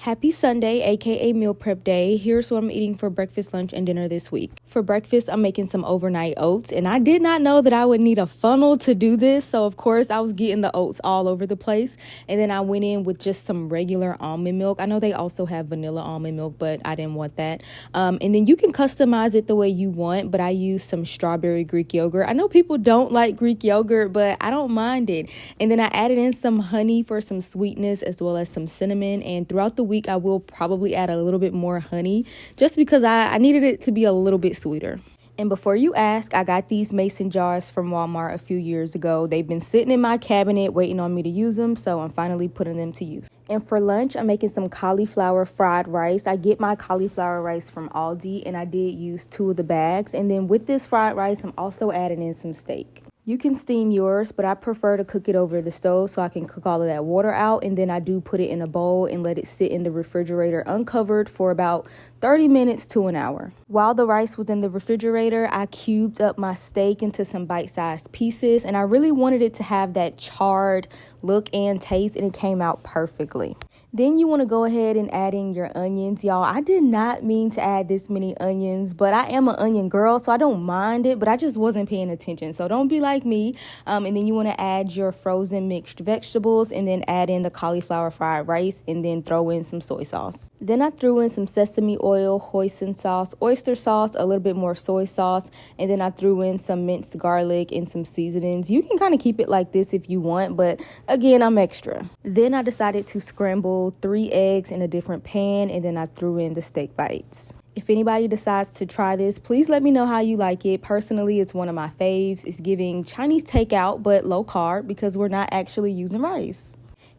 Happy Sunday, aka meal prep day. Here's what I'm eating for breakfast, lunch, and dinner this week. For breakfast, I'm making some overnight oats, and I did not know that I would need a funnel to do this, so of course I was getting the oats all over the place. And then I went in with just some regular almond milk. I know they also have vanilla almond milk, but I didn't want that. And then you can customize it the way you want, but I used some strawberry Greek yogurt. I know people don't like Greek yogurt, but I don't mind it. And then I added in some honey for some sweetness as well as some cinnamon, and throughout the week I will probably add a little bit more honey just because I needed it to be a little bit sweeter. And before you ask, I got these mason jars from Walmart a few years ago. They've been sitting in my cabinet waiting on me to use them, so I'm finally putting them to use. And for lunch, I'm making some cauliflower fried rice. I get my cauliflower rice from Aldi, and I did use 2 of the bags. And then with this fried rice, I'm also adding in some steak. You can steam yours, but I prefer to cook it over the stove so I can cook all of that water out. And then I do put it in a bowl and let it sit in the refrigerator uncovered for about 30 minutes to an hour. While the rice was in the refrigerator, I cubed up my steak into some bite-sized pieces, and I really wanted it to have that charred look and taste, and it came out perfectly. Then you want to go ahead and add in your onions. Y'all, I did not mean to add this many onions, but I am an onion girl, so I don't mind it, but I just wasn't paying attention. So don't be like me. And then you want to add your frozen mixed vegetables, and then add in the cauliflower fried rice, and then throw in some soy sauce. Then I threw in some sesame oil, hoisin sauce, oyster sauce, a little bit more soy sauce, and then I threw in some minced garlic and some seasonings. You can kind of keep it like this if you want, but again, I'm extra. Then I decided to scramble 3 eggs in a different pan, and then I threw in the steak bites. If anybody decides to try this, please let me know how you like it. Personally, it's one of my faves. It's giving Chinese takeout, but low carb because we're not actually using rice.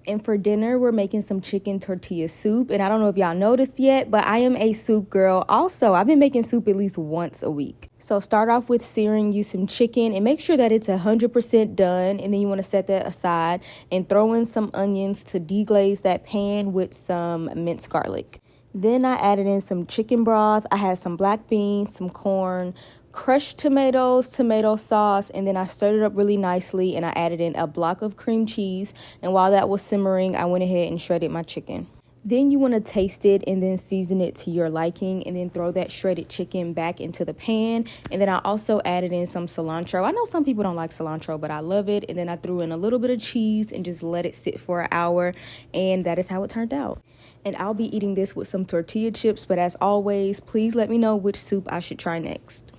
And for dinner, we're making some chicken tortilla soup. And I don't know if y'all noticed yet, but I am a soup girl. Also, I've been making soup at least once a week. So start off with searing you some chicken and make sure that it's 100% done. And then you want to set that aside and throw in some onions to deglaze that pan with some minced garlic. Then I added in some chicken broth. I had some black beans, some corn, crushed tomatoes, tomato sauce, and then I stirred it up really nicely, and I added in a block of cream cheese. And while that was simmering, I went ahead and shredded my chicken. Then you want to taste it and then season it to your liking, and then throw that shredded chicken back into the pan. And then I also added in some cilantro. I know some people don't like cilantro, but I love it. And then I threw in a little bit of cheese and just let it sit for an hour, and that is how it turned out. And I'll be eating this with some tortilla chips, but as always, please let me know which soup I should try next.